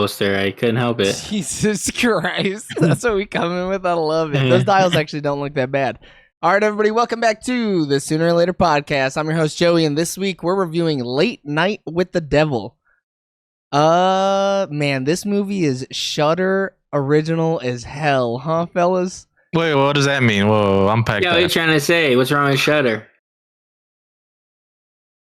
poster. I couldn't help it. Jesus Christ. That's what we come in with. I love it. Those dials actually don't look that bad. All right, everybody, welcome back to the Sooner or Later podcast. I'm your host, Joey, and this week we're reviewing Late Night with the Devil. Man, this movie is Shudder original as hell, huh, fellas? Wait, what does that mean? Whoa, unpack Yeah, that. what are you trying to say? What's wrong with Shudder?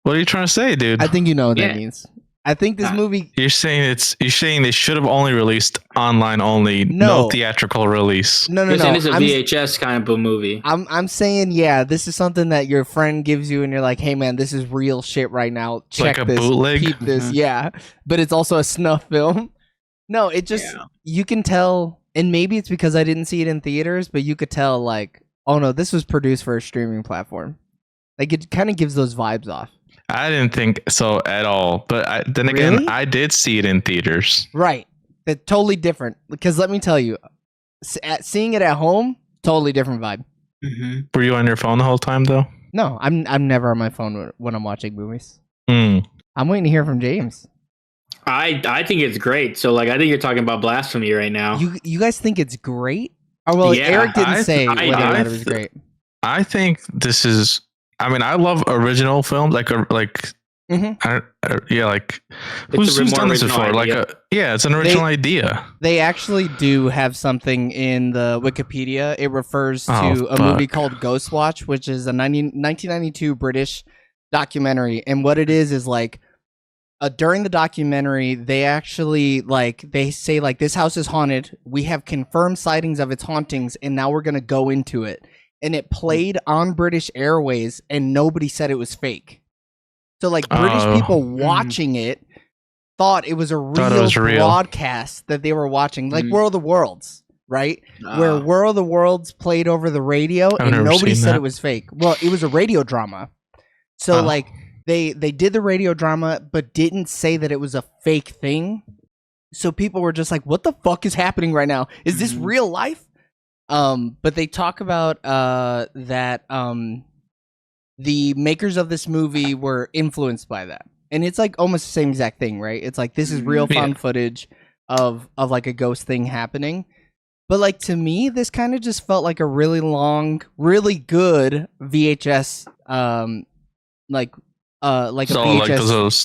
What are you trying to say, dude? I think you know what that means. I think this movie... You're saying they should have only released online only, no theatrical release. No. It's a VHS kind of a movie. I'm saying, yeah, this is something that your friend gives you and you're like, hey, man, this is real shit right now. Check like this. Bootleg? Keep this. Yeah. But it's also a snuff film. No, it just... Yeah. You can tell, and maybe it's because I didn't see it in theaters, but you could tell, like, oh, no, this was produced for a streaming platform. Like, it kind of gives those vibes off. I didn't think so at all. But then again, I did see it in theaters. Right. It's totally different. Because let me tell you, seeing it at home, totally different vibe. Mm-hmm. Were you on your phone the whole time, though? No, I'm never on my phone when I'm watching movies. I'm waiting to hear from James. I think it's great. So, like, I think you're talking about blasphemy right now. You guys think it's great? Oh, well, yeah, Eric didn't say whether or not it was great. I think this is... I mean, I love original films, like mm-hmm. Who's done this before? Idea. It's an original idea. They actually do have something in the Wikipedia. It refers to a movie called Ghostwatch, which is a 1992 British documentary, and what it is like during the documentary, they actually they say like this house is haunted. We have confirmed sightings of its hauntings, and now we're gonna go into it. And it played on British Airways, and nobody said it was fake. So, like, British people watching it thought it was a real broadcast that they were watching, like World of the Worlds, right? Where World of the Worlds played over the radio, and nobody said it was fake. Well, it was a radio drama. So, like, they did the radio drama, but didn't say that it was a fake thing. So people were just like, what the fuck is happening right now? Is this real life? But they talk about that the makers of this movie were influenced by that, and it's like almost the same exact thing, right? It's like this is real found footage of like a ghost thing happening, but like to me, this kind of just felt like a really long, really good VHS, like a VHS. Like those.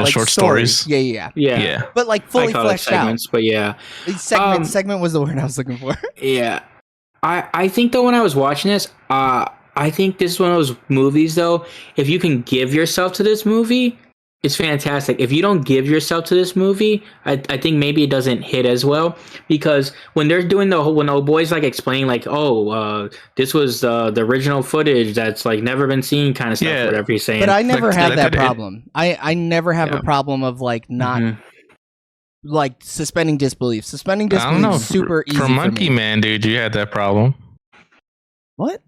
Short stories. Yeah. But like fully fleshed out. But yeah, segment was the word I was looking for. Yeah, I think though when I was watching this, I think this is one of those movies though. If you can give yourself to this movie, it's fantastic. If you don't give yourself to this movie, I think maybe it doesn't hit as well, because when they're doing when the boys like explaining like, this was the original footage that's like never been seen kind of stuff, whatever he's saying. But I never have that problem. I never have a problem of like not like suspending disbelief. Suspending disbelief is super easy. For Monkey Man, dude, you had that problem. What?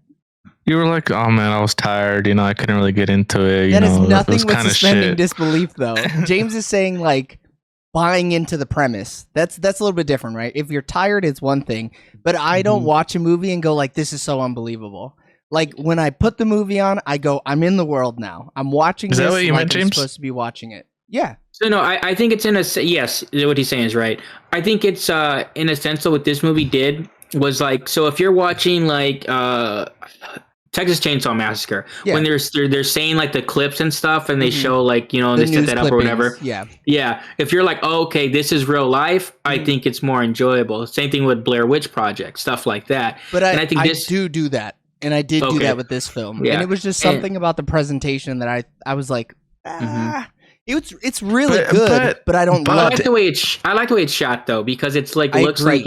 You were like, oh man, I was tired. I couldn't really get into it. That is nothing with suspending disbelief, though. James is saying like buying into the premise. That's a little bit different, right? If you're tired, it's one thing. But I don't watch a movie and go like, this is so unbelievable. Like when I put the movie on, I go, I'm in the world now. I'm watching this. Is that what you meant, James? I'm supposed to be watching it. Yeah. So no, I think it's yes, what he's saying is right. I think it's in a sense, so what this movie did was like, so if you're watching like Texas Chainsaw Massacre, when they're saying like the clips and stuff, and they show like they set that up or whatever. Yeah. If you're like, oh, okay, this is real life, I think it's more enjoyable. Same thing with Blair Witch Project, stuff like that. But I think I do that, and I did do that with this film, and it was just something about the presentation that I was like, it's really good, but I don't love it. I like the way it's shot though, because it's like looks like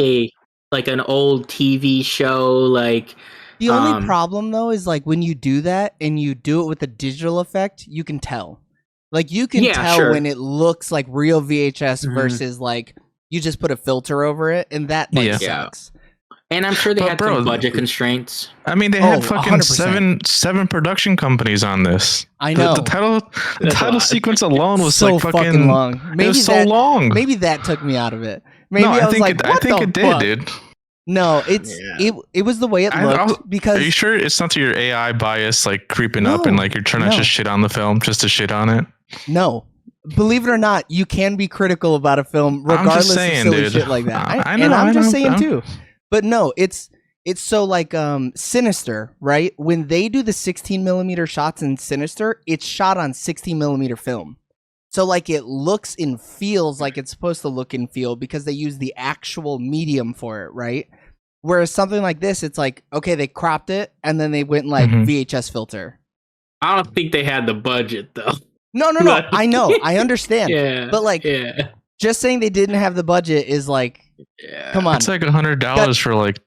an old TV show, like. The only problem, though, is like when you do that and you do it with a digital effect, you can tell. Like you can tell when it looks like real VHS versus like you just put a filter over it, and that sucks. And I'm sure they had some budget constraints. I mean, they had fucking seven production companies on this. I know. The title sequence alone was so like fucking long. Maybe it was so long. Maybe that took me out of it. Maybe I was like, what the fuck? Did, dude. No, it was the way it looked. Because are you sure it's not your AI bias like creeping up and like you're trying to just shit on the film just to shit on it? No, believe it or not, you can be critical about a film regardless of silly shit like that. I'm just saying too. But no, it's so like Sinister, right? When they do the 16 millimeter shots in Sinister, it's shot on 16 millimeter film. So like it looks and feels like it's supposed to look and feel because they use the actual medium for it, right? Whereas something like this, it's like, okay, they cropped it and then they went like VHS filter. I don't think they had the budget though. No. I know. I understand. Yeah. But like, just saying they didn't have the budget is like, come on. It's like $100 for like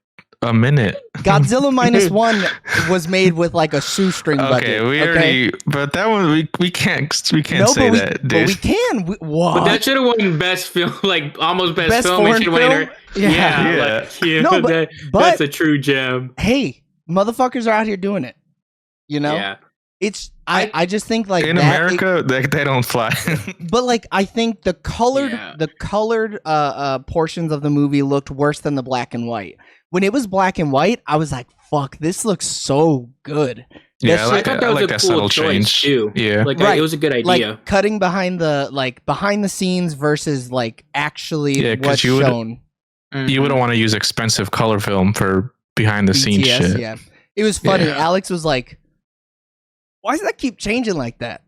a minute. Godzilla -1 was made with like a shoestring budget. Already, but that one we can't say that, dude. But we can. What? But that should have won best film, like almost best film. Foreign film? Yeah. No, but that's a true gem. Hey, motherfuckers are out here doing it. You know? Yeah. It's I just think like in America they don't fly. But like I think the colored portions of the movie looked worse than the black and white. When it was black and white, I was like, "Fuck, this looks so good." Yeah, I thought that was a cool change too. Yeah, like it was a good idea. Like cutting behind the scenes versus like actually what's shown. You wouldn't want to use expensive color film for behind the scenes shit. Yeah, it was funny. Yeah. Alex was like, "Why does that keep changing like that?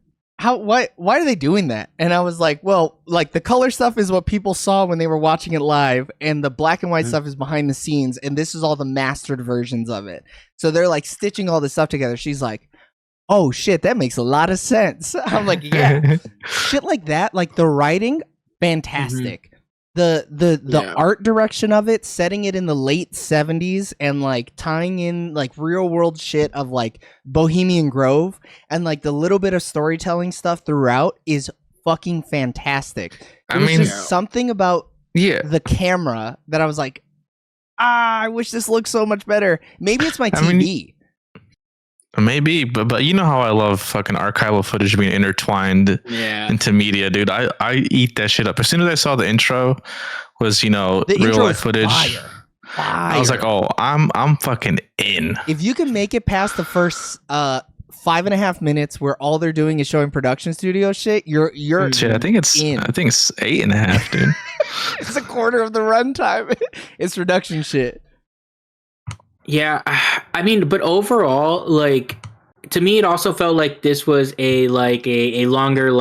Why are they doing that?" And I was like, well, like the color stuff is what people saw when they were watching it live, and the black and white stuff is behind the scenes, and this is all the mastered versions of it. So they're like stitching all this stuff together. She's like, "Oh shit, that makes a lot of sense." I'm like, yeah. Shit like that, like the writing, fantastic. The art direction of it, setting it in the late 70s and like tying in like real world shit of like Bohemian Grove and like the little bit of storytelling stuff throughout is fucking fantastic. There's just something about the camera that I was like, I wish this looked so much better. Maybe it's my TV. Maybe, but you know how I love fucking archival footage being intertwined into media, dude. I eat that shit up. As soon as I saw the intro was, real life footage, fire. I was like, oh, I'm fucking in. If you can make it past the first 5.5 minutes where all they're doing is showing production studio shit, you're shit. I think it's 8.5, dude. It's a quarter of the runtime. It's production shit. Yeah, I mean, but overall, like to me, it also felt like this was a longer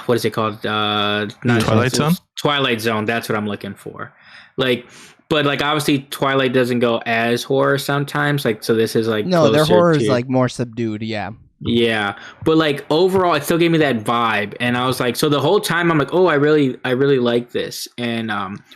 what is it called? Twilight Zone. Twilight Zone. That's what I'm looking for. But obviously, Twilight doesn't go as horror sometimes. So this is their horror is more subdued. Yeah. Yeah, but overall, it still gave me that vibe, and I was like, so the whole time I'm like, oh, I really like this, and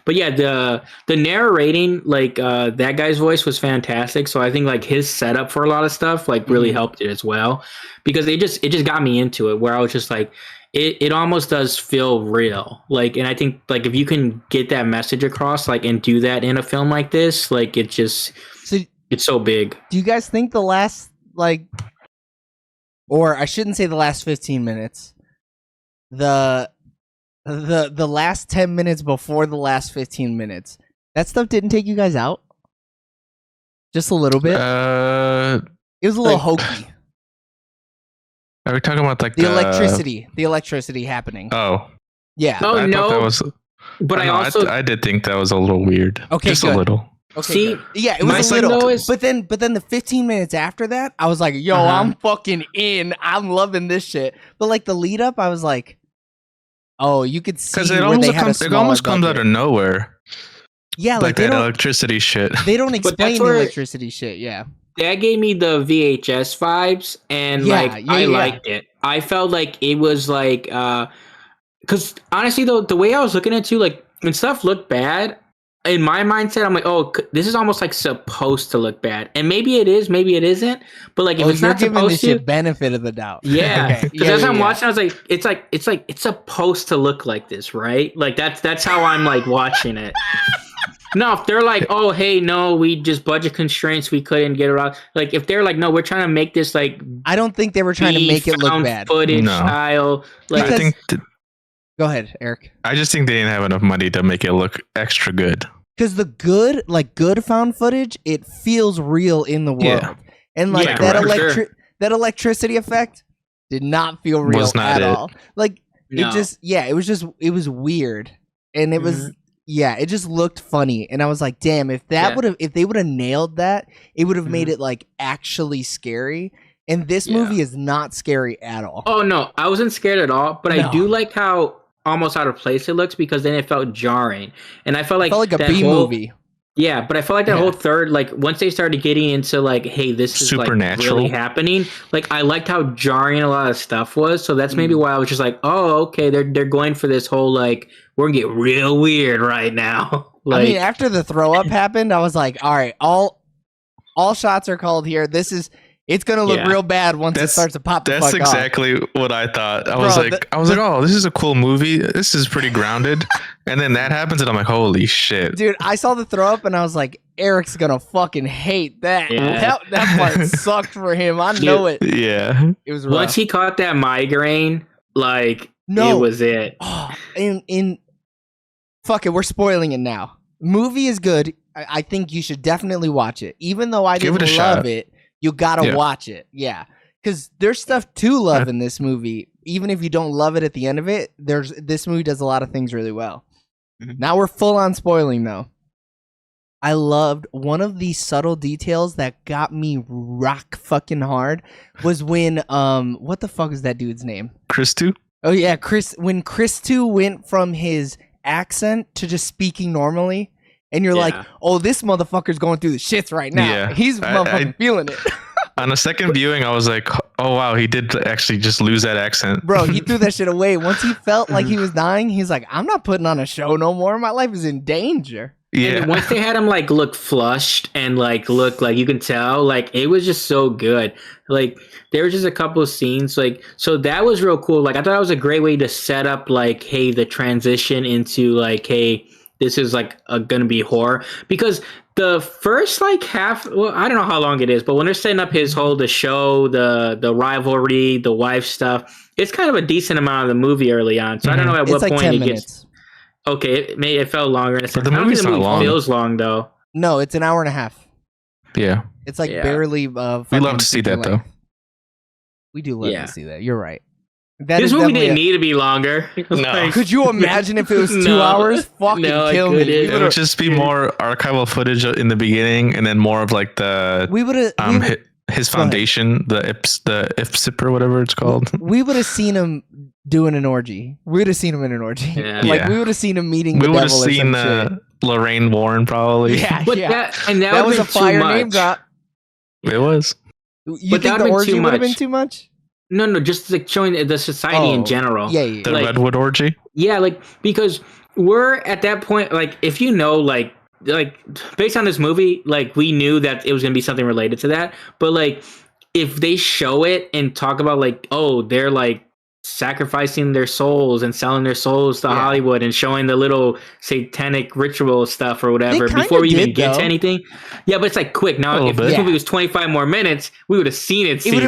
but yeah, the narrating, that guy's voice was fantastic, so I think his setup for a lot of stuff really helped it as well, because it just got me into it, where I was just like, it almost does feel real, and I think if you can get that message across, and do that in a film like this, it's so big. Do you guys think the last or I shouldn't say the last 15 minutes. The last 10 minutes before the last 15 minutes. That stuff didn't take you guys out? Just a little bit? It was a little hokey. Are we talking about the electricity? The electricity happening. Oh. Yeah. Oh, I no. That was, but I did think that was a little weird. Okay, just good. a little. Okay, see, yeah, it was a little, but then the 15 minutes after that, I was like, yo, I'm fucking in. I'm loving this shit. But the lead up, I was like, oh, you could see it almost comes out of nowhere. Yeah, that electricity shit. They don't explain the electricity shit. Yeah, that gave me the VHS vibes, and I liked it. I felt like it was because honestly, though, the way I was looking at it too, when stuff looked bad. In my mindset, I'm like, oh, this is almost supposed to look bad, and maybe it is, maybe it isn't. But if it's not supposed to, benefit of the doubt. Yeah, because as I'm watching, I was like, it's supposed to look like this, right? That's how I'm watching it. No, if they're oh, hey, no, we just budget constraints, we couldn't get it out. If they're no, we're trying to make this I don't think they were trying to make it look bad. Footage style. I think. Go ahead, Eric. I just think they didn't have enough money to make it look extra good. Because the good found footage, it feels real in the world. Yeah. And that electricity effect, did not feel real at all. Like No. it was weird, and it was it just looked funny, and I was like, damn, if they would have nailed that, it would have made it like actually scary. And this movie is not scary at all. Oh no, I wasn't scared at all, but I do like how almost out of place it looks, because then it felt jarring, and I felt like a B movie. Yeah, but I felt like that whole third, like once they started getting into like, hey, this is supernatural, like really happening. Like I liked how jarring a lot of stuff was, so that's maybe why I was just like, oh, okay, they're going for this whole like we're gonna get real weird right now. Like, I mean, after the throw up happened, I was like, all right, all shots are called here. It's gonna look real bad once it starts to pop the fuck off. That's exactly what I thought. I was like, oh, this is a cool movie. This is pretty grounded. And then that happens, and I'm like, holy shit, dude! I saw the throw up, and I was like, Eric's gonna fucking hate that. Yeah. That part sucked for him. I know it. Yeah, it was rough. Once he caught that migraine, like it was it. Oh, fuck it, we're spoiling it now. Movie is good. I think you should definitely watch it, even though I didn't love it. You gotta watch it, because there's stuff to love in this movie. Even if you don't love it at the end of it, this movie does a lot of things really well. Now we're full on spoiling though. I loved one of the subtle details that got me rock fucking hard was when what the fuck is that dude's name? Chris 2? Oh yeah, Chris. When Chris 2 went from his accent to just speaking normally. And you're like, oh, this motherfucker's going through the shits right now. Yeah. He's motherfucking feeling it. On a second viewing, I was like, oh, wow, he did actually just lose that accent. Bro, he threw that shit away. Once he felt like he was dying, he's like, I'm not putting on a show no more. My life is in danger. Yeah. And once they had him like look flushed and like look like you can tell, like it was just so good. Like there were just a couple of scenes, like so that was real cool. Like I thought it was a great way to set up like, hey, the transition into like, hey, this is like gonna be horror, because the first like half, well, I don't know how long it is, but when they're setting up the show, the rivalry, the wife stuff, it's kind of a decent amount of the movie early on. So I don't know at what like point 10 it minutes. gets. Okay, it felt longer in a sense. The movie's not long. Feels long though. No, it's an hour and a half. Yeah, it's like barely. We love to see that though. We do love to see that. You're right. This movie didn't need to be longer. No. Like, could you imagine if it was 2 hours? Fucking kill me. It would just be more archival footage in the beginning, and then more of like the his foundation, the IPSIP or whatever it's called. We would have seen him doing an orgy. We would have seen him in an orgy. Yeah. We would have seen him meeting the devil. We would have seen Lorraine Warren probably. Yeah, but that was a fire name drop. It was. You think the orgy would have been too much? No, just like showing the society in general. Yeah. The like, Redwood orgy? Yeah, like, because we're at that point, like, if you know, like, based on this movie, like, we knew that it was going to be something related to that. But, like, if they show it and talk about, like, oh, they're, like, sacrificing their souls and selling their souls to Hollywood and showing the little satanic ritual stuff or whatever before we even get to anything. Yeah, but it's like quick. Now, if this movie was 25 more minutes, we would have seen it. It would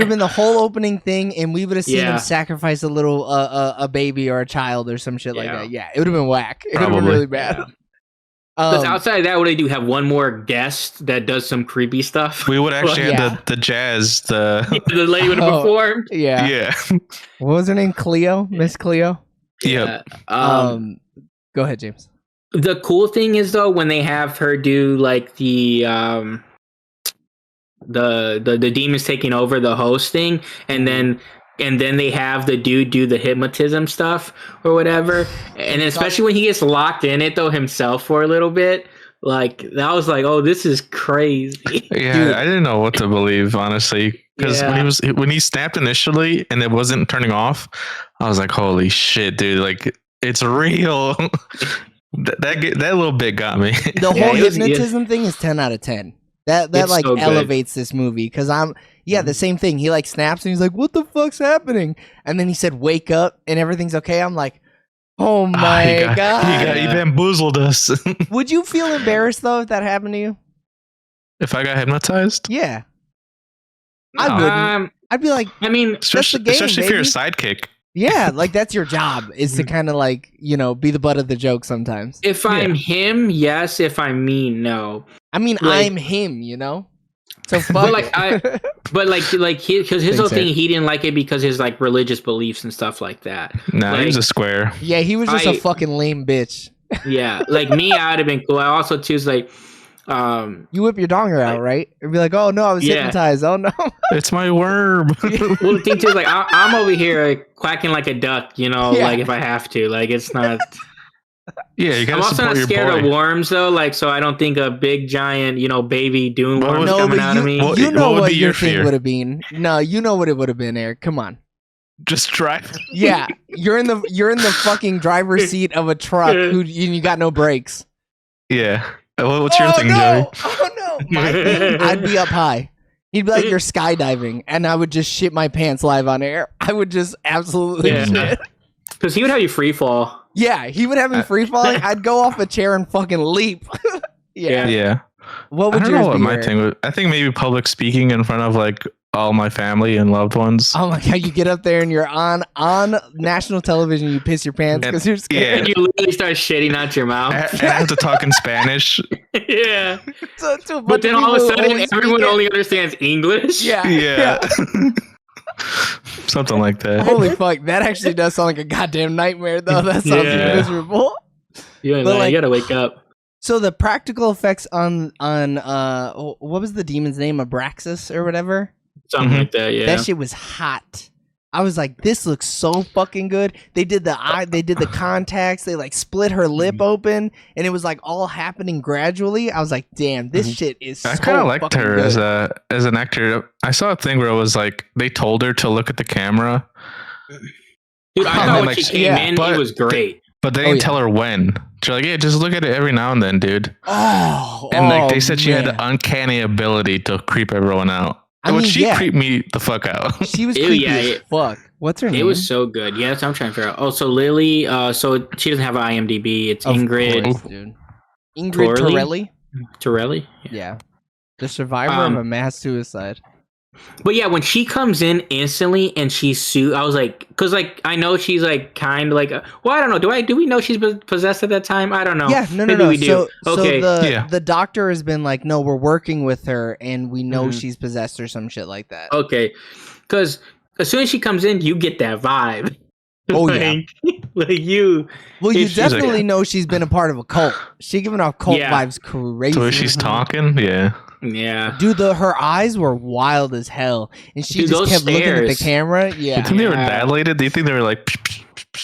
have been the whole opening thing, and we would have seen him sacrifice a little a baby or a child or some shit like that. Yeah, it would have been whack. It would have been really bad. Because outside of that, what do they do? Have one more guest that does some creepy stuff? We would actually have the jazz, the lady would have performed. Yeah. What was her name? Cleo? Miss Cleo? Yeah. Go ahead, James. The cool thing is though, when they have her do like the demons taking over the host thing, and then they have the dude do the hypnotism stuff or whatever. And especially when he gets locked in it though himself for a little bit, like that was like, oh, this is crazy. Yeah, dude. I didn't know what to believe, honestly. Because when he snapped initially and it wasn't turning off, I was like, holy shit, dude, like it's real. that little bit got me. The whole hypnotism thing is 10 out of 10. That like so elevates this movie, because the same thing. He like snaps and he's like, what the fuck's happening? And then he said, wake up, and everything's okay. I'm like, oh my God. He bamboozled us. Would you feel embarrassed though if that happened to you? If I got hypnotized? Yeah. I wouldn't. I'd be like, I mean, especially if you're a sidekick. Yeah, like that's your job, is to kind of like, be the butt of the joke sometimes. If I'm him, yes. If I'm me, no. I mean, like, I'm him, So fuck but like it. because his whole thing, he didn't like it because his like religious beliefs and stuff like that. Nah, like, he was a square. Yeah, he was just a fucking lame bitch. Yeah, like me, I'd have been cool. I also choose like, you whip your donger out, right? And be like, oh no, I was hypnotized. Oh no, it's my worm. Well, the thing too is like I'm over here quacking like a duck, you know, like if I have to, like it's not. Yeah, you gotta I'm also not scared of worms though, like so I don't think a big giant, you know, baby dune worm coming out of me. You know what your thing would have been. No, you know what it would have been, Eric. Come on. Just drive. Yeah, you're in the fucking driver's seat of a truck who you got no brakes. Yeah. What's your thing, Joey? Oh no, my thing. I'd be up high. He'd be like, "You're skydiving," and I would just shit my pants live on air. I would just absolutely shit. Because he would have you free fall. Yeah, he would have me free falling. I'd go off a chair and fucking leap. Yeah. What would I don't know what my thing would. I think maybe public speaking in front of like all my family and loved ones. Oh my god! You get up there and you're on national television. You piss your pants because you're scared. Yeah, and you literally start shitting out your mouth. I have to talk in Spanish. Yeah, but then all of a sudden everyone only understands English. Yeah. Something like that. Holy fuck! That actually does sound like a goddamn nightmare, though. That sounds miserable. You gotta wake up. So the practical effects on what was the demon's name? Abraxas or whatever. Something like that, yeah. That shit was hot. I was like, this looks so fucking good. They did the contacts, they like split her lip open, and it was like all happening gradually. I was like, damn, this shit is I so kind of liked her good. as an actor. I saw a thing where it was like they told her to look at the camera. Dude, I thought when she came in, it was great. But they didn't tell her when. She's like, yeah, just look at it every now and then, dude. And they said she had the uncanny ability to creep everyone out. She creeped me the fuck out. She was creepy as fuck. What's her name? It was so good. Yeah, that's what I'm trying to figure out. Oh, so Lily, so she doesn't have an IMDb. It's Ingrid. Course, dude. Ingrid Torelli? Torelli? Yeah. The survivor of a mass suicide. But yeah, when she comes in instantly and she's I was like, because like I know she's like kind of like, well, I don't know. Do we know she's possessed at that time? I don't know. Yeah, no. We do. Okay. So the doctor has been like, no, we're working with her and we know she's possessed or some shit like that. Okay, because as soon as she comes in, you get that vibe. Oh yeah, like you. Well, you definitely know she's been a part of a cult. She giving off cult vibes crazy. So she's talking, Yeah, dude, her eyes were wild as hell, and she just kept looking at the camera. Yeah, you think they were dilated? Do you think they were like?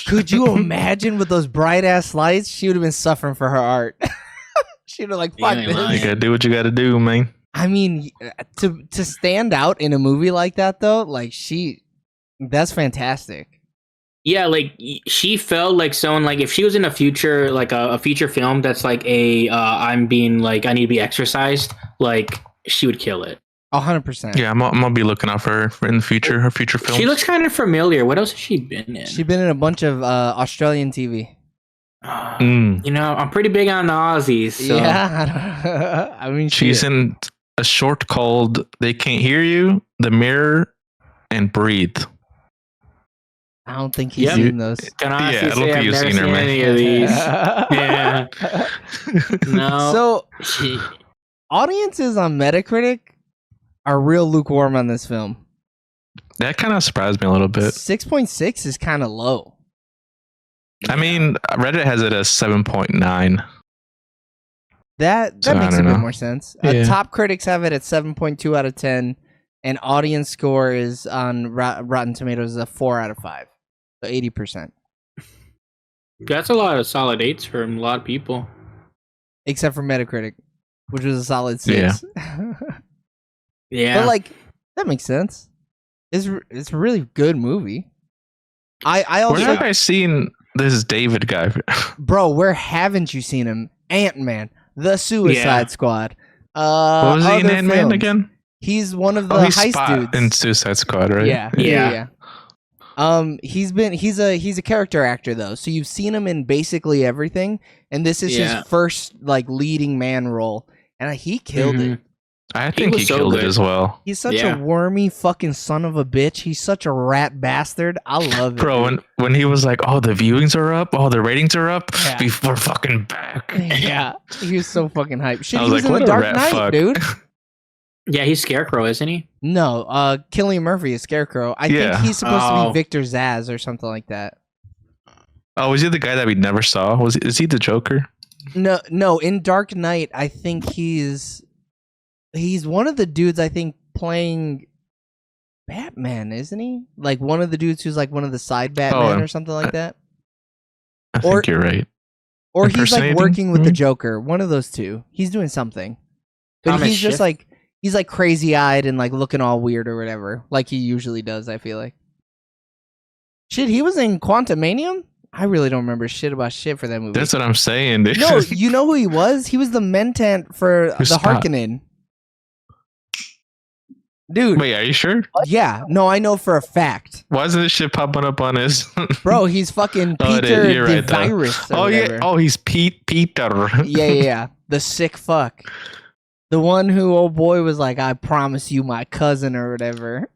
Could you imagine with those bright ass lights? She would have been suffering for her art. She'd have like, fuck this. You gotta do what you gotta do, man. I mean, to stand out in a movie like that though, like that's fantastic. Yeah, like she felt like someone like if she was in a future like a feature film that's like I'm being like I need to be exercised, like she would kill it. 100%. Yeah, I'm gonna be looking out for her in the future. Her future films. She looks kind of familiar. What else has she been in? She's been in a bunch of Australian TV. You know, I'm pretty big on the Aussies. So. Yeah, I mean, she's in a short called "They Can't Hear You," "The Mirror," and "Breathe." I don't think he's seen those. Can I don't think you've seen any of these. Yeah. No. So, audiences on Metacritic are real lukewarm on this film. That kind of surprised me a little bit. 6.6 is kind of low. I mean, Reddit has it as 7.9. That makes a bit more sense. Top critics have it at 7.2 out of 10, and audience score is on Rotten Tomatoes a 4 out of 5. So 80%. That's a lot of solid 8s from a lot of people. Except for Metacritic, which was a solid 6. Yeah. But like, that makes sense. It's a really good movie. I also... Where have I seen this David guy? Bro, where haven't you seen him? Ant-Man, The Suicide Squad. What was he in Ant-Man again? He's one of the heist dudes in Suicide Squad, right? Yeah. He's a character actor though, so you've seen him in basically everything, and this is his first like leading man role, and he killed it. I think he killed it as well. He's such a wormy fucking son of a bitch. He's such a rat bastard. I love it, bro. When he was like, "Oh, the viewings are up. Oh, the ratings are up. We're fucking back." Yeah, he was so fucking hyped. Shit, he was in The Dark Knight, dude. Yeah, he's Scarecrow, isn't he? No, Cillian Murphy is Scarecrow. I think he's supposed to be Victor Zsasz or something like that. Oh, was he the guy that we never saw? Is he the Joker? No. In Dark Knight, I think he's one of the dudes. I think playing Batman, isn't he? Like one of the dudes who's like one of the side Batman or something like that. I think you're right. Or he's like working with the Joker. One of those two. He's doing something. But he's just like he's like crazy eyed and like looking all weird or whatever, like he usually does. I feel like. Shit, he was in Quantumanium. I really don't remember shit about shit for that movie. That's what I'm saying, dude. No, you know who he was? He was the mentat for the Harkonnen. Dude. Wait, are you sure? Yeah. No, I know for a fact. Why isn't this shit popping up on his... Bro, he's fucking Peter the right, Virus. Oh, yeah. Oh, he's Peter. Yeah. The sick fuck. The one who, oh boy, was like, I promise you my cousin or whatever.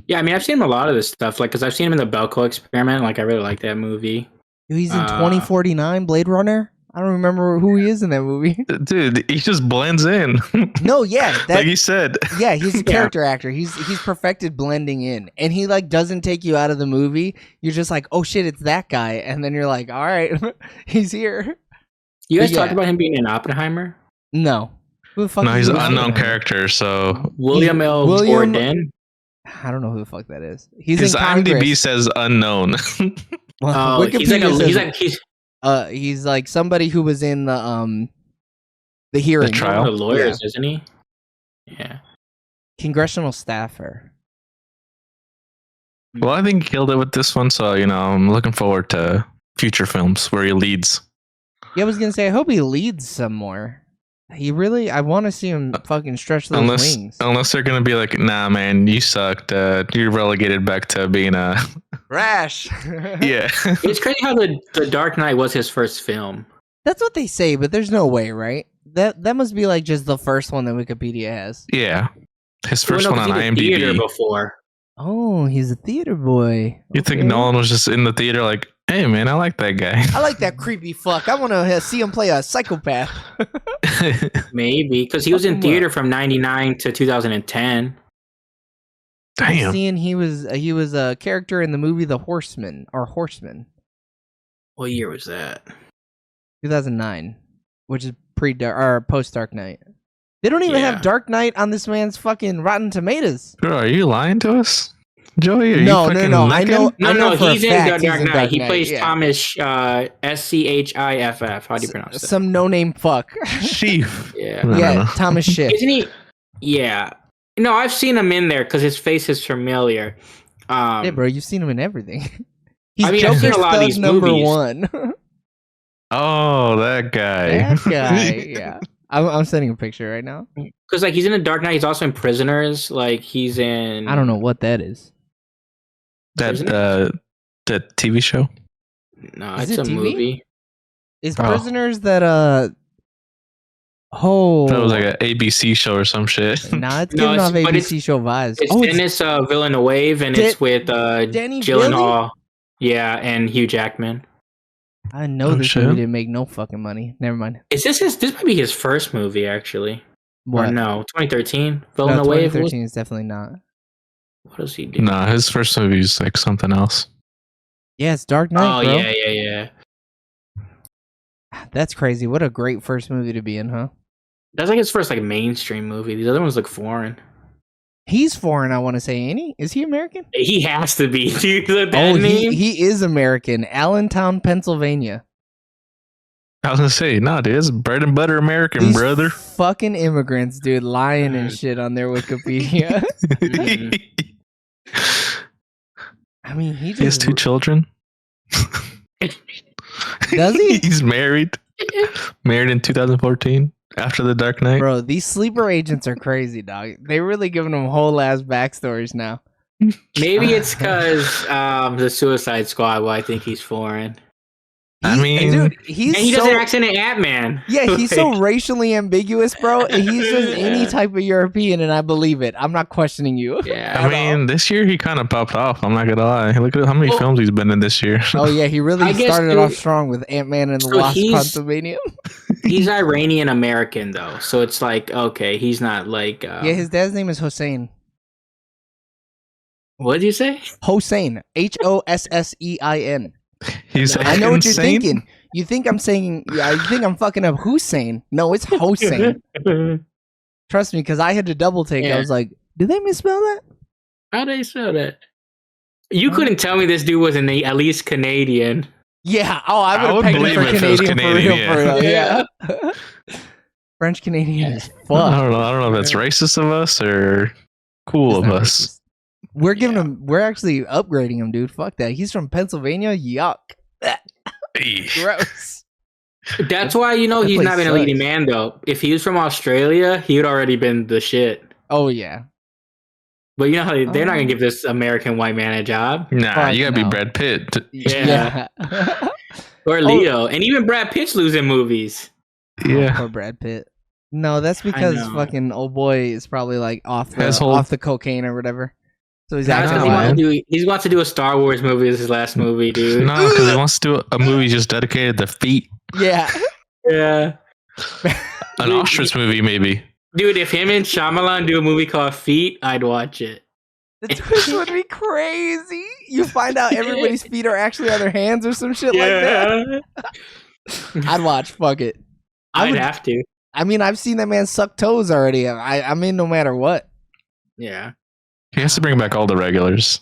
Yeah, I mean, I've seen him in a lot of this stuff, like, because I've seen him in the Belko Experiment. Like, I really like that movie. He's in 2049, Blade Runner. I don't remember who he is in that movie. Dude, he just blends in. No, yeah. Like you said. Yeah, he's a character actor. He's perfected blending in. And he, like, doesn't take you out of the movie. You're just like, oh, shit, it's that guy. And then you're like, all right, he's here. You guys talked about him being in Oppenheimer? No. Who the fuck no, he's an unknown character, so... William L. Gordon? I don't know who the fuck that is. He's his in IMDb says unknown. Well, he's like somebody who was in the hearing. The trial? The lawyers, isn't he? Yeah. Congressional staffer. Well, I think he killed it with this one, so, I'm looking forward to future films where he leads. Yeah, I was going to say, I hope he leads some more. I want to see him fucking stretch those wings. Unless they're going to be like, nah, man, you sucked. You're relegated back to being a... Rash. Yeah. It's crazy how the Dark Knight was his first film. That's what they say, but there's no way, right? That must be like just the first one that Wikipedia has. Yeah. His first one on IMDb. Theater before. Oh, he's a theater boy. You think Nolan was just in the theater like, hey, man, I like that guy. I like that creepy fuck. I want to see him play a psychopath. Maybe, because he was in theater from 99 to 2010. Damn. Seeing he was a character in the movie The Horseman. What year was that? 2009, which is post Dark Knight. They don't even have Dark Knight on this man's fucking Rotten Tomatoes. Girl, are you lying to us, Joey? No. I know. He's in the Dark Knight. He plays Thomas Schiff. How do you pronounce that? Some no-name fuck. Chief. Yeah, Thomas Schiff. Isn't he? Yeah. No, I've seen him in there because his face is familiar. Yeah, bro, you've seen him in everything. I've seen a lot of these number movies. one. Oh, that guy. Yeah. I'm sending a picture right now. Because he's in the Dark Knight. He's also in Prisoners. Like he's in. I don't know what that is. That TV show? No, it's a movie. Is Prisoners that that was like an ABC show or some shit. Nah, it's giving off ABC show vibes. It's Dennis Villeneuve, and it's with Danny Gyllenhaal. Yeah, and Hugh Jackman. I know this movie didn't make no fucking money. Never mind. Is this might be his first movie actually? What? Or no, 2013. No, 2013 is definitely not. What does he do? Nah, his first movie is like something else. Yeah, it's Dark Knight. Oh, bro. yeah. That's crazy. What a great first movie to be in, huh? That's like his first mainstream movie. These other ones look foreign. He's foreign, I want to say, ain't he? Is he American? He has to be. Dude, name? He is American. Allentown, Pennsylvania. I was gonna say, nah, dude, it's bread and butter American, These brother. Fucking immigrants, dude, lying and shit on their Wikipedia. I mean, he has 2 children. Does he? He's married. Married in 2014 after the Dark Knight. Bro, these sleeper agents are crazy, dog. They really giving them whole ass backstories now. Maybe it's because the Suicide Squad. Well, I think he's foreign. I mean, dude, he does an accent in Ant-Man. Yeah, he's so racially ambiguous, bro. He's just any type of European, and I believe it. I'm not questioning you. Yeah, I mean, this year he kind of popped off. I'm not gonna lie. Look at how many films he's been in this year. Oh yeah, he really started off strong with Ant-Man and the Wasp: Quantumanium. He's Iranian American though, so it's like okay, he's not like. Yeah, his dad's name is Hossein. What did you say? Hossein. Hossein. I know what you're thinking. You think I'm saying? Yeah, you think I'm fucking up Hussein? No, it's Hossein. Trust me, because I had to double take. I was like, did they misspell that? How do they spell that? You couldn't tell me this dude was at least Canadian. Yeah. Oh, I would have pegged him for Canadian, for real. Yeah. French Canadian is fuck. I don't know if that's racist of us or cool of us. Racist. We're giving him. We're actually upgrading him, dude. Fuck that. He's from Pennsylvania. Yuck. Gross. That's why he's not been a leading man though. If he was from Australia, he would already been the shit. Oh yeah. But you know how they're not gonna give this American white man a job. Nah, you gotta be Brad Pitt. Yeah. Or Leo, and even Brad Pitt's losing movies. Yeah. Or Brad Pitt. No, that's because fucking old boy is probably like off the cocaine or whatever. So he's acting. He wants to do a Star Wars movie as his last movie, dude. No, because he wants to do a movie just dedicated to feet. Yeah. Yeah. An ostrich movie, maybe. Dude, if him and Shyamalan do a movie called Feet, I'd watch it. The twist would be crazy. You find out everybody's feet are actually on their hands or some shit like that. I'd watch. Fuck it. I'd have to. I mean, I've seen that man suck toes already. I'm in no matter what. Yeah. He has to bring back all the regulars.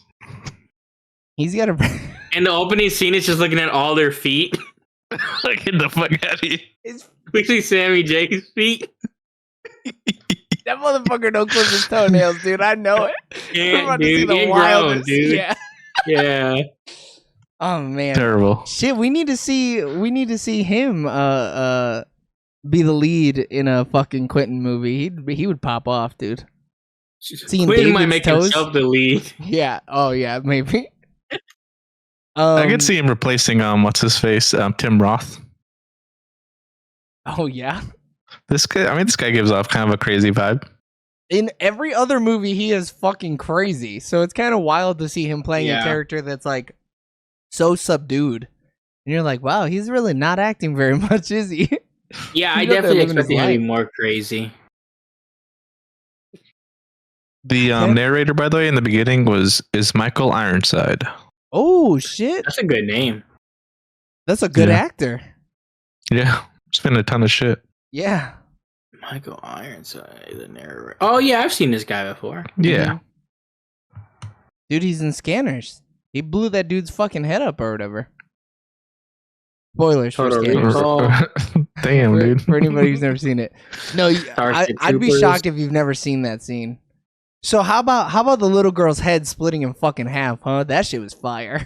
He's got to. And the opening scene is just looking at all their feet. Like, get the fuck out of here. We see Sammy J's feet. That motherfucker don't clip his toenails, dude. I know it. Yeah, I'm about to see the wildest. Dude. Yeah. Yeah. Oh man. Terrible. Shit, we need to see him be the lead in a fucking Quentin movie. He would pop off, dude. Quentin might make himself the lead. Yeah. Oh yeah, maybe. I could see him replacing what's his face, Tim Roth. Oh yeah. This guy gives off kind of a crazy vibe. In every other movie, he is fucking crazy. So it's kind of wild to see him playing a character that's like so subdued. And you're like, wow, he's really not acting very much, is he? Yeah, I definitely expect him to be more crazy. The narrator, by the way, in the beginning is Michael Ironside. Oh shit, that's a good name. That's a good actor. Yeah, it's been a ton of shit. Yeah. Michael Ironside, the narrator. Oh yeah, I've seen this guy before. Yeah. Dude, he's in Scanners. He blew that dude's fucking head up or whatever. Spoilers for Scanners. Damn, dude. For anybody who's never seen it. No, I'd be shocked if you've never seen that scene. So how about the little girl's head splitting in fucking half, huh? That shit was fire.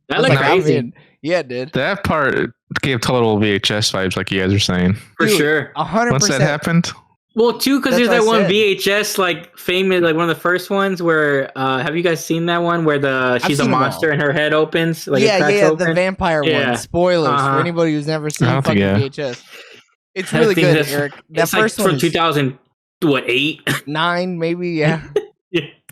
That looked crazy. Yeah, it did. That part gave total VHS vibes, like you guys are saying. For sure. 100%. Once that happened. Well, too, because there's that one VHS, like, famous, like, one of the first ones where, have you guys seen that one where she's a monster and her head opens? Like, the vampire one. Spoilers for anybody who's never seen fucking VHS. It's really good, Eric. That first one from 2008? 9, maybe, yeah.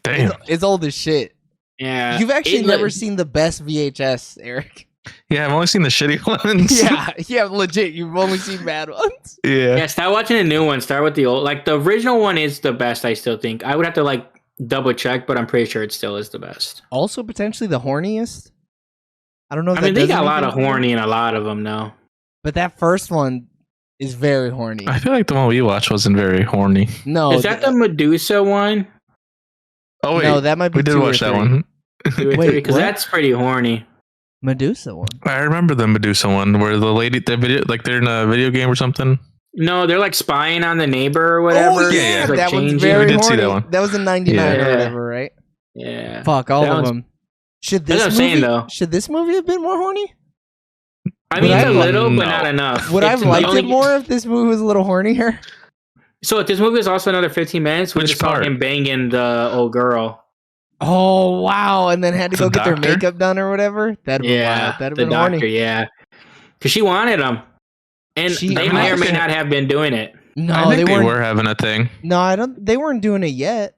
Damn. It's old as shit. Yeah. You've actually never seen the best VHS, Eric. Yeah, I've only seen the shitty ones. Yeah, legit. You've only seen bad ones. Yeah, start watching the new one. Start with the old. Like, the original one is the best, I still think. I would have to, like, double check, but I'm pretty sure it still is the best. Also, potentially the horniest. I don't know if they got a lot of horny in a lot of them, though. But that first one is very horny. I feel like the one we watched wasn't very horny. No. Is that the Medusa one? Oh, wait. No, that might be we did watch that one. Wait, because that's pretty horny. Medusa one. I remember the Medusa one where the lady, they're in a video game or something. No, they're like spying on the neighbor or whatever. Oh yeah, like that one's very horny. See that one. That was in '99 or whatever, right? Yeah. Fuck all of them. Should this movie have been more horny? I mean, it's a little, but not enough. Would I have liked it more if this movie was a little hornier? So this movie is also another 15 minutes. We just saw him banging the old girl. Oh wow! And then had to go get their makeup done or whatever. That'd be wild. That'd have been horny. Yeah, because she wanted him, and they may or may not have been doing it. No, I think they were having a thing. No, I don't. They weren't doing it yet.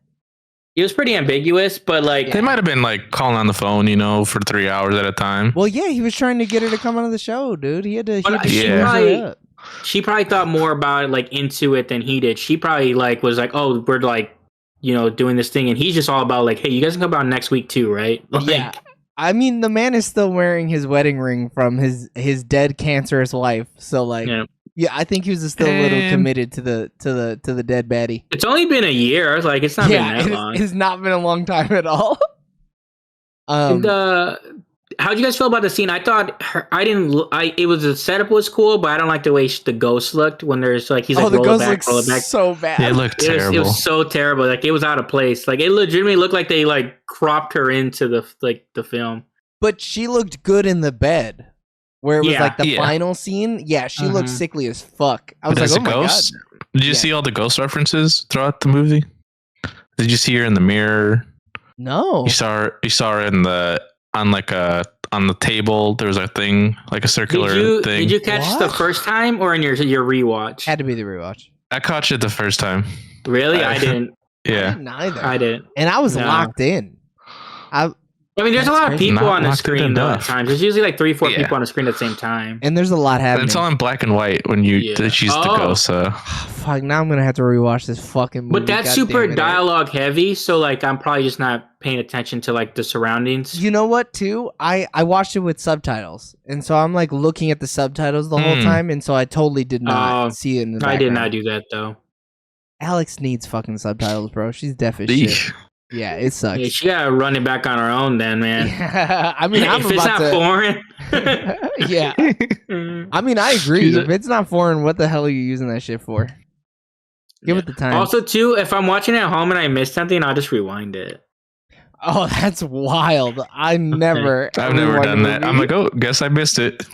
It was pretty ambiguous, but like they might have been like calling on the phone, for 3 hours at a time. Well, yeah, he was trying to get her to come on the show, dude. He had to. she probably thought more about it, like into it than he did. She probably like was like, oh, we're like, doing this thing, and he's just all about like, hey, you guys can come out next week too, right? Like, yeah. I mean, the man is still wearing his wedding ring from his dead cancerous wife. So like, yeah, I think he was still a little committed to the dead baddie. It's only been a year. Like, it's not been that long. It's not been a long time at all. How'd you guys feel about the scene? I thought it was the setup was cool, but I don't like the way the ghost looked when there's like he's like the ghost looks so bad. It looked terrible. It was so terrible. Like it was out of place. Like it legitimately looked like they like cropped her into the film. But she looked good in the bed, where it was like the final scene. Yeah, she looked sickly as fuck. I was like, oh my god. Did you see all the ghost references throughout the movie? Did you see her in the mirror? No. You saw her in the on the table. There was a thing like a circular thing. Did you catch the first time or in your rewatch? Had to be the rewatch. I caught it the first time. Really? I didn't. Yeah. I didn't either. I didn't. And I was locked in. I mean, there's a lot of people on the screen though at times. There's usually like 3-4 people on the screen at the same time. And there's a lot happening. And it's all in black and white when she's the ghost. Fuck, now I'm going to have to rewatch this fucking movie. But that's super dialogue heavy, so like I'm probably just not paying attention to like the surroundings. You know what, too? I watched it with subtitles. And so I'm like looking at the subtitles the whole time, and so I totally did not see it in the background. I did not do that though. Alex needs fucking subtitles, bro. She's deaf as shit. Yeah, it sucks. Yeah, she gotta run it back on her own then, man. Yeah, I mean, if it's not foreign. Yeah. I mean, I agree. If it's not foreign, what the hell are you using that shit for? Give it the time. Also, too, if I'm watching it at home and I miss something, I'll just rewind it. Oh, that's wild. I've never done that. I'm like, oh, guess I missed it.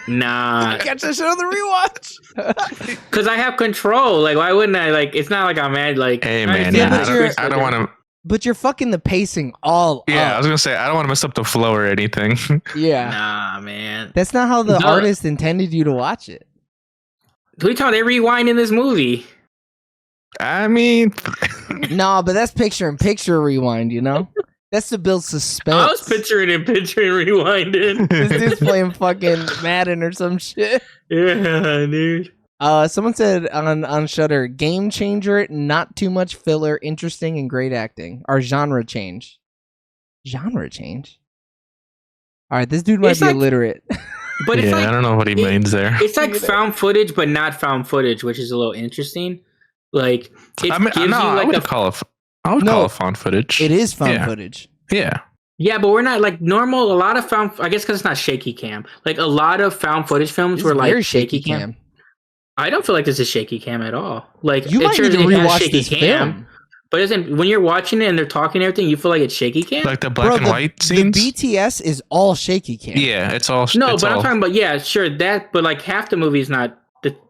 Nah. Catch that shit on the rewatch. Because I have control. Like, why wouldn't I? Like, it's not like I'm mad. Like, hey, man, I don't want to. But you're fucking the pacing all up. I was going to say, I don't want to mess up the flow or anything. Yeah. Nah, man. That's not how the artist intended you to watch it. Who you talking? They rewind in this movie. I mean... No, but that's picture-in-picture rewind, you know? That's to build suspense. I was picturing rewinding. This dude's playing fucking Madden or some shit. Yeah, dude. Someone said on Shudder, game changer, not too much filler, interesting and great acting. Or genre change. Genre change? Alright, this dude might be illiterate. But it's I don't know what he means there. It's like found footage, but not found footage, which is a little interesting. Like, I would call it found footage. It is found footage. Yeah. Yeah, but we're not like normal. A lot of I guess because it's not shaky cam. Like a lot of found footage films were like shaky cam. I don't feel like this is shaky cam at all. Like you might need to rewatch this film. But when you're watching it and they're talking and everything, you feel like it's shaky cam? Like the black and white scenes? The BTS is all shaky cam. Yeah, it's all... No, but I'm talking about, sure, that, but like half the movie is not,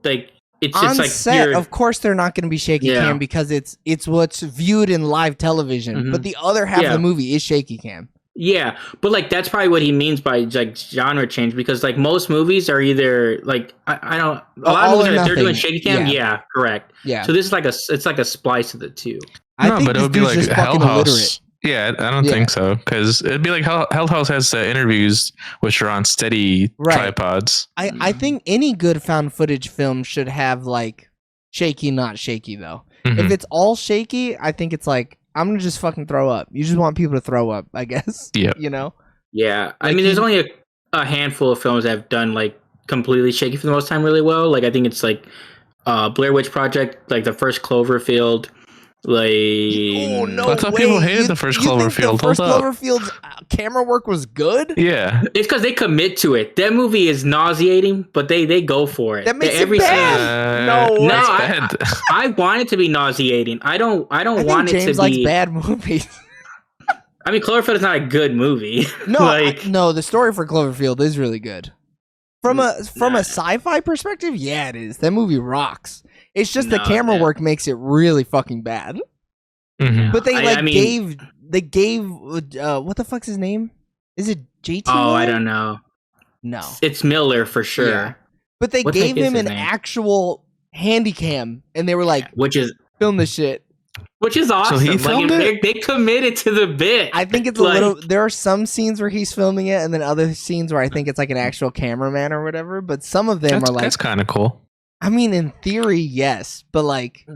like, it's on like... set, of course they're not going to be shaky cam because it's what's viewed in live television. Mm-hmm. But the other half of the movie is shaky cam. Yeah, but like that's probably what he means by like genre change, because like most movies are either like I don't a lot of movies they're doing shaky cam. Yeah, correct. Yeah. So this is like it's like a splice of the two. No, but it would be like Hell House. Yeah, I don't think so, because it'd be like Hell House has interviews which are on steady tripods. I think any good found footage film should have like shaky, not shaky though. Mm-hmm. If it's all shaky, I think it's like, I'm gonna just fucking throw up. You just want people to throw up, I guess. Yeah. You know? Yeah. I mean, there's only a handful of films that have done like completely shaky for the most time really well. Like I think it's like Blair Witch Project, like the first Cloverfield. Like, oh no! I thought people hated the first Cloverfield. The first Cloverfield's camera work was good. Yeah, it's because they commit to it. That movie is nauseating, but they go for it. That makes it bad. No, I want it to be nauseating. I don't want it to be. James likes bad movies. I mean, Cloverfield is not a good movie. No, no. The story for Cloverfield is really good. From a sci-fi perspective, yeah, it is. That movie rocks. It's just the camera work makes it really fucking bad. Mm-hmm. But they gave what the fuck's his name? Is it JT? Oh, I don't know. No, it's Miller for sure. Yeah. But they gave him an actual handy cam, and they were like, film this shit. Which is awesome. So he filmed it? They committed to the bit. I think it's a little... There are some scenes where he's filming it, and then other scenes where I think it's like an actual cameraman or whatever, but some of them are like... That's kind of cool. I mean, in theory, yes, but like,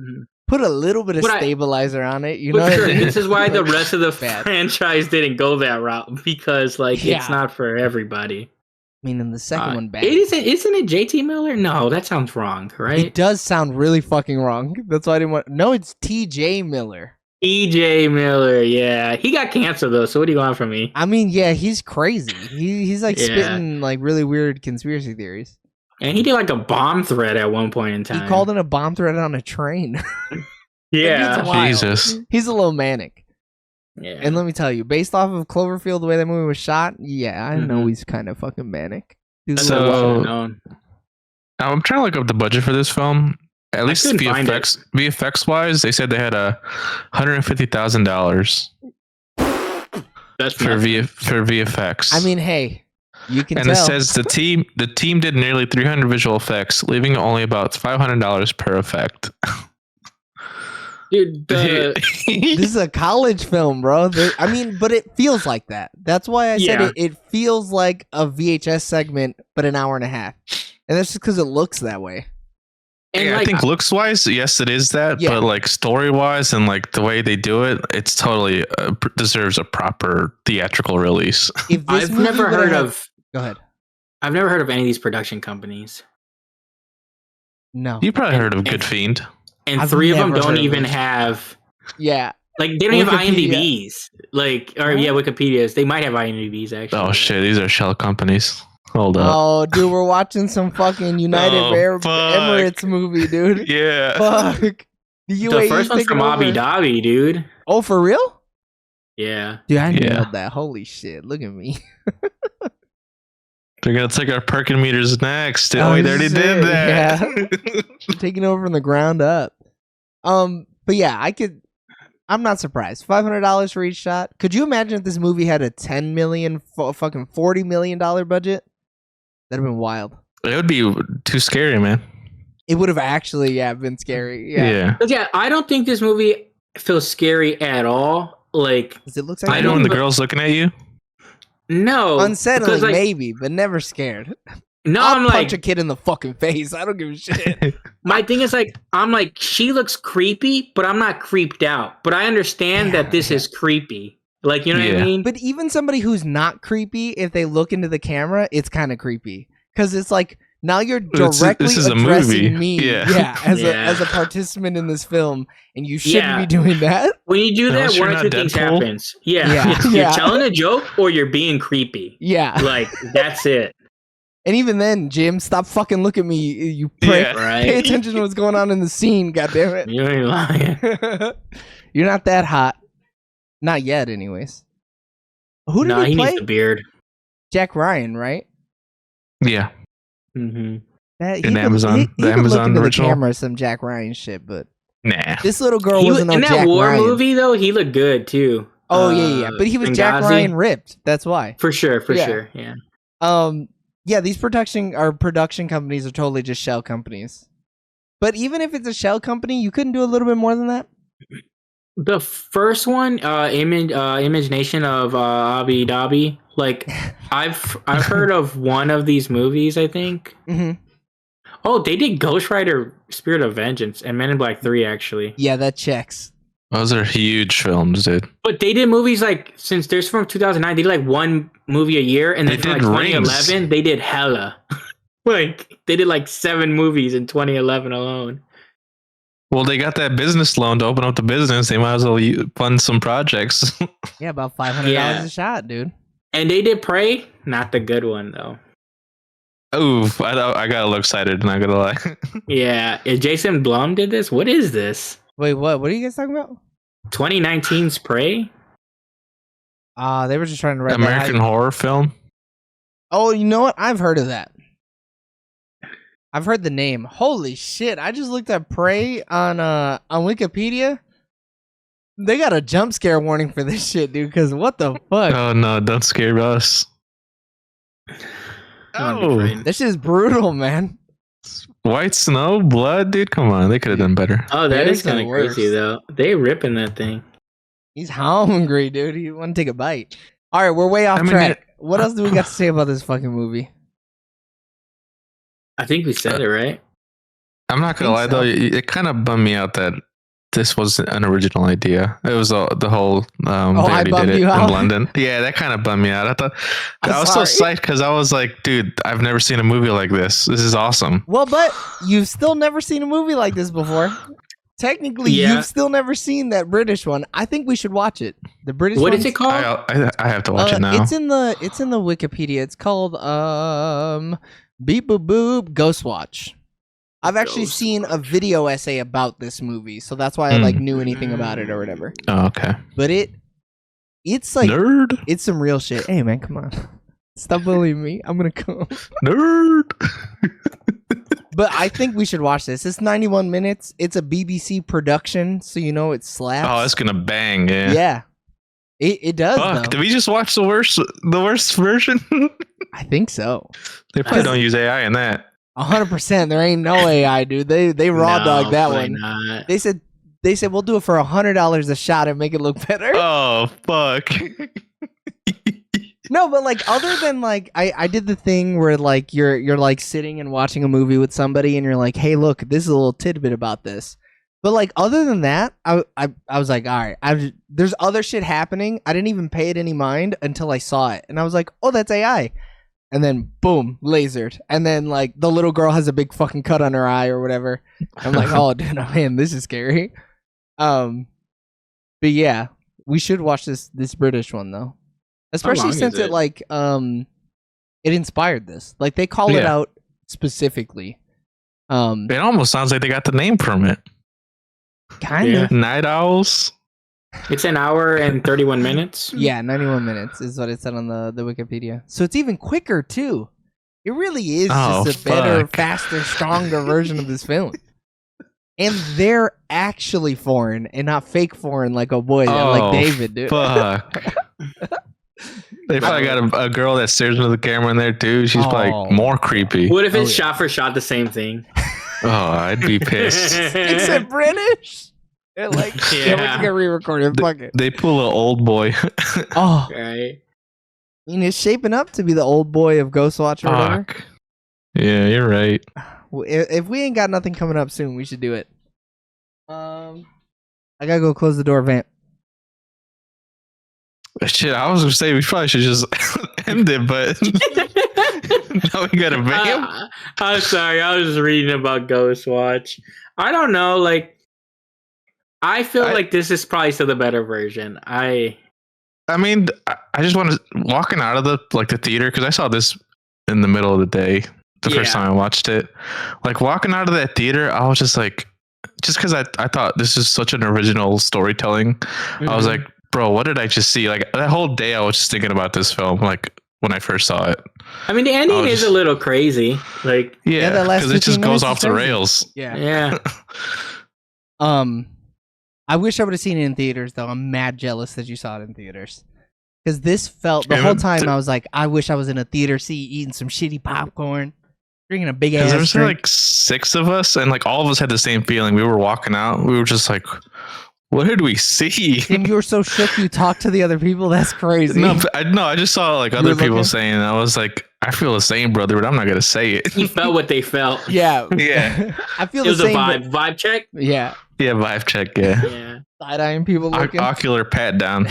put a little bit of stabilizer on it. You know, sure, this is why the rest of the franchise didn't go that route, because like it's not for everybody. I mean, in the second one, bad. Isn't it JT Miller? No, that sounds wrong, right? It does sound really fucking wrong. That's why I didn't want. No, it's TJ Miller. TJ Miller, yeah, he got cancer though. So what do you want from me? I mean, yeah, he's crazy. He's like spitting like really weird conspiracy theories. And he did like a bomb threat at one point in time. He called in a bomb threat on a train. Yeah, Jesus. He's a little manic. Yeah. And let me tell you, based off of Cloverfield, the way that movie was shot, yeah, I know he's kind of fucking manic. So I'm trying to look up the budget for this film. At least VFX wise, they said they had $150,000. That's for VFX. I mean, hey, you can. And tell. It says the team did nearly 300 visual effects, leaving only about $500 per effect. Dude, this is a college film, bro. I mean, but it feels like that. That's why I said it feels like a VHS segment, but an hour and a half. And that's just because it looks that way. And I think looks wise, yes, it is that. But like story wise and like the way they do it, it's totally deserves a proper theatrical release. I've never heard of. Go ahead. I've never heard of any of these production companies. No. You probably heard of Good Fiend. And three of them don't even have. Yeah. Like they don't have IMDb's. Like Wikipedia's. They might have IMDb's actually. Oh shit, these are shell companies. Hold up. Oh, dude, we're watching some fucking United Emirates movie, dude. Yeah. Fuck. The first one's from Abu Dhabi, dude. Oh, for real? Yeah. Dude, I nailed that. Holy shit. Look at me. They're going to take our parking meters next. Oh, wait, they already did that. Yeah. Taking over from the ground up. But yeah, I'm not surprised. $500 for each shot. Could you imagine if this movie had a $10 million, fucking $40 million budget? That'd have been wild. It would be too scary, man. It would have actually, been scary. Yeah. Yeah, I don't think this movie feels scary at all. Like, it looks like I know when the girl's looking at you. No, unsettling, like, maybe, but never scared. No, I'll punch a kid in the fucking face. I don't give a shit. My thing is like, I'm like, she looks creepy, but I'm not creeped out. But I understand that this is creepy. Like, you know what I mean? But even somebody who's not creepy, if they look into the camera, it's kind of creepy because it's like now you're directly addressing me, as a participant in this film, and you shouldn't be doing that. When you do that, one of two things happens. You're telling a joke or you're being creepy. Yeah, like that's it. And even then, Jim, stop fucking looking at me, you prick. Yeah, right? Pay attention to what's going on in the scene, goddammit. You ain't lying. You're not that hot. Not yet, anyways. Who did he play? Needs a beard. Jack Ryan, right? Yeah. Mm-hmm. In Amazon, the Amazon original. The camera, some Jack Ryan shit, but nah. This little girl wasn't no Jack Ryan. In that war movie, though, he looked good too. Oh yeah. But he was Benghazi. Jack Ryan ripped. That's why. For sure. Yeah. Yeah, these production companies are totally just shell companies. But even if it's a shell company, you couldn't do a little bit more than that? The first one, Image Nation of Abu Dhabi, like I've heard of one of these movies, I think. Mm-hmm. Oh, they did Ghost Rider Spirit of Vengeance and Men in Black 3, actually. Yeah, that checks. Those are huge films, dude. But they did movies like, since there's from 2009, they did like one movie a year, and then from like 2011, they did hella. Like, they did like 7 movies in 2011 alone. Well, they got that business loan to open up the business. They might as well fund some projects. Yeah, about $500 a shot, dude. And they did Prey. Not the good one, though. Oof, I got a little excited, not gonna lie. Yeah, Jason Blum did this? What is this? Wait, what? What are you guys talking about? 2019's Prey? They were just trying to write American horror film. Oh, you know what? I've heard of that. I've heard the name. Holy shit! I just looked at Prey on Wikipedia. They got a jump scare warning for this shit, dude. Because what the fuck? Oh no! Don't scare us. Oh, this shit is brutal, man. White snow, blood, dude. Come on, they could have done better. Oh, that is kind of crazy, though. They ripping that thing. He's hungry, dude. He want to take a bite. All right, we're way off track. What else do we got to say about this fucking movie? I think we said it, right? I'm not gonna lie though, it kind of bummed me out that this wasn't an original idea. It was the whole they already did it in London. Yeah, that kind of bummed me out. I thought I was so psyched because I was like, dude, I've never seen a movie like this. This is awesome. Well, but you've still never seen a movie like this before. Technically, you've still never seen that British one. I think we should watch it. The British one. What is it called? I have to watch it now. It's in the Wikipedia. It's called Beep Boop Boop Ghost Watch. I've actually seen a video essay about this movie, so that's why I like knew anything about it or whatever. Oh, okay. But it's like nerd. It's some real shit. Hey man, come on. Stop bullying me. I'm gonna come. Nerd. But I think we should watch this. It's 91 minutes. It's a BBC production, so you know it slaps. Oh, it's gonna bang, yeah. Yeah. It does. Fuck, did we just watch the worst version? I think so. They probably don't use AI in that. 100%. There ain't no AI, dude. They raw dog that one. Not. They said we'll do it for $100 a shot and make it look better. Oh fuck. No, but like other than like I did the thing where like you're like sitting and watching a movie with somebody and you're like, hey, look, this is a little tidbit about this. But like other than that, I was like, all right, there's other shit happening. I didn't even pay it any mind until I saw it, and I was like, oh, that's AI. And then boom, lasered. And then like the little girl has a big fucking cut on her eye or whatever. I'm like, oh dude, man, this is scary. But yeah, we should watch this British one though. Especially since it like it inspired this. Like they call it out specifically. It almost sounds like they got the name from it. Kind of. Night Owls. It's an hour and 31 minutes. Yeah, 91 minutes is what it said on the Wikipedia. So it's even quicker too. It really is just a better, faster, stronger version of this film. And they're actually foreign and not fake foreign like a boy like David, dude. Fuck. They probably got a girl that stares into the camera in there too. She's like more creepy. What if it's shot for shot the same thing? Oh, I'd be pissed. Except British. They're like, we're gonna re-record it. Fuck it. They pull an old boy. Oh, right. I mean, it's shaping up to be the old boy of Ghostwatch or whatever. Yeah, you're right. Well, if we ain't got nothing coming up soon, we should do it. I gotta go close the door, Vamp. Shit, I was gonna say we probably should just end it, but now we gotta Vamp. I'm sorry, I was just reading about Ghostwatch. I don't know, like I feel like this is probably still the better version. I mean, I just want to walking out of the theater because I saw this in the middle of the day the first time I watched it. Like walking out of that theater, I was just like, just because I thought this is such an original storytelling. Mm-hmm. I was like, bro, what did I just see? Like that whole day, I was just thinking about this film. Like when I first saw it. I mean, the ending is a little crazy. Like because it just goes off the rails. Yeah. I wish I would have seen it in theaters, though. I'm mad jealous that you saw it in theaters. Because this felt, the whole time I was like, I wish I was in a theater seat eating some shitty popcorn, drinking a big ass There's drink. like 6 of us, and like all of us had the same feeling. We were walking out. We were just like, what did we see? Tim, you were so shook you talked to the other people? That's crazy. No, I just saw like other people saying, I was like, I feel the same, brother, but I'm not going to say it. You felt what they felt. Yeah. I feel the same. It was a vibe check? Yeah. Yeah, vibe check, yeah. Side-eyeing people looking. Ocular pat down.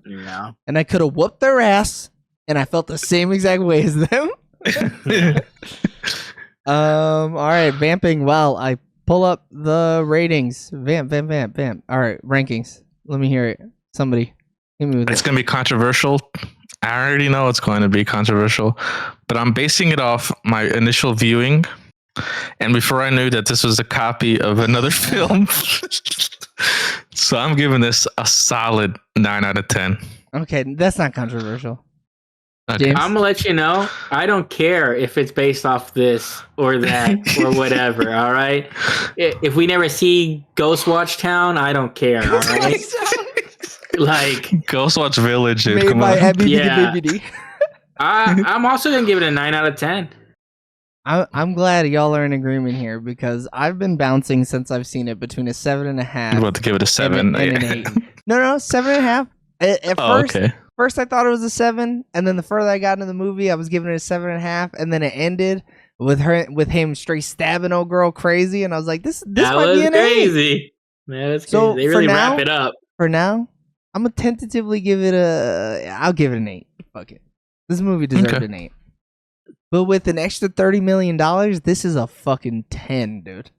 Yeah. And I could have whooped their ass, and I felt the same exact way as them. All right, vamping. Well, I pull up the ratings. Vamp. All right, rankings. Let me hear it. Somebody, hit me with it. It's going to be controversial. I already know it's going to be controversial, but I'm basing it off my initial viewing. And before I knew that this was a copy of another film. So I'm giving this a solid 9 out of 10. Okay, that's not controversial. Okay. I'm gonna let you know. I don't care if it's based off this or that or whatever. All right. If we never see Ghostwatch Town, I don't care. All right. Like Ghostwatch Village, dude. Made Come by on. BBD. I'm also gonna give it a 9 out of 10. I'm glad y'all are in agreement here because I've been bouncing since I've seen it between a 7.5. I'm about to give it a 7 and an 8. No, 7.5. At first I thought it was a 7, and then the further I got into the movie, I was giving it a 7.5, and then it ended with him straight stabbing old girl crazy, and I was like, this that might was be an crazy. Man, that's so crazy. They really wrap it up. For now, I'm gonna tentatively give it I'll give it an 8. Fuck it. This movie deserved an 8. But with an extra $30 million, this is a fucking 10, dude.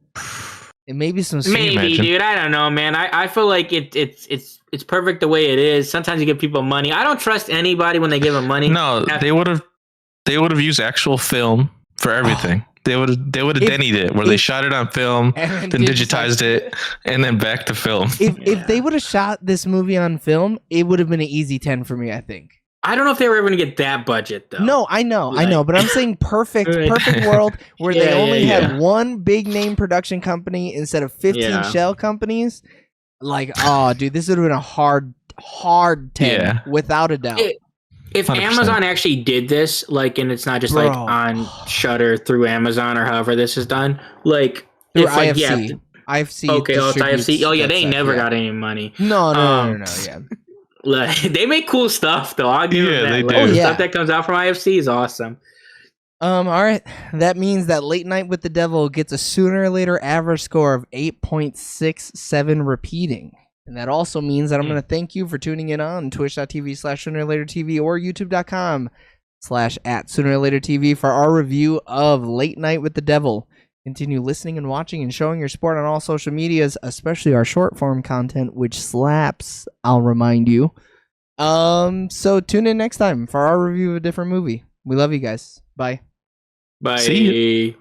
It may be some maybe, dude. I don't know, man. I feel like it's perfect the way it is. Sometimes you give people money. I don't trust anybody when they give them money. No, they would have used actual film for everything. They would have dennied it where they shot it on film, then digitized it, and then back to film. If they would have shot this movie on film, it would have been an easy 10 for me, I think. I don't know if they were ever going to get that budget, though. No, I know, but I'm saying perfect world where they only had one big name production company instead of 15 shell companies. Like, oh, dude, this would have been a hard 10 without a doubt. If 100%. Amazon actually did this, like, and it's not just like on Shudder through Amazon or however this is done, like through if like IFC. IFC. Okay, it's IFC. Oh yeah, they never got any money. No. Yeah. Like, they make cool stuff though. I'll give them that. They like, do. Stuff that comes out from IFC is awesome. All right. That means that Late Night with the Devil gets a Sooner or Later average score of 8.67 repeating. And that also means that I'm going to thank you for tuning in on twitch.tv/SoonerOrLaterTV or youtube.com/@SoonerOrLaterTV for our review of Late Night with the Devil. Continue listening and watching and showing your support on all social medias, especially our short form content, which slaps, I'll remind you. So tune in next time for our review of a different movie. We love you guys. Bye. Bye. See you.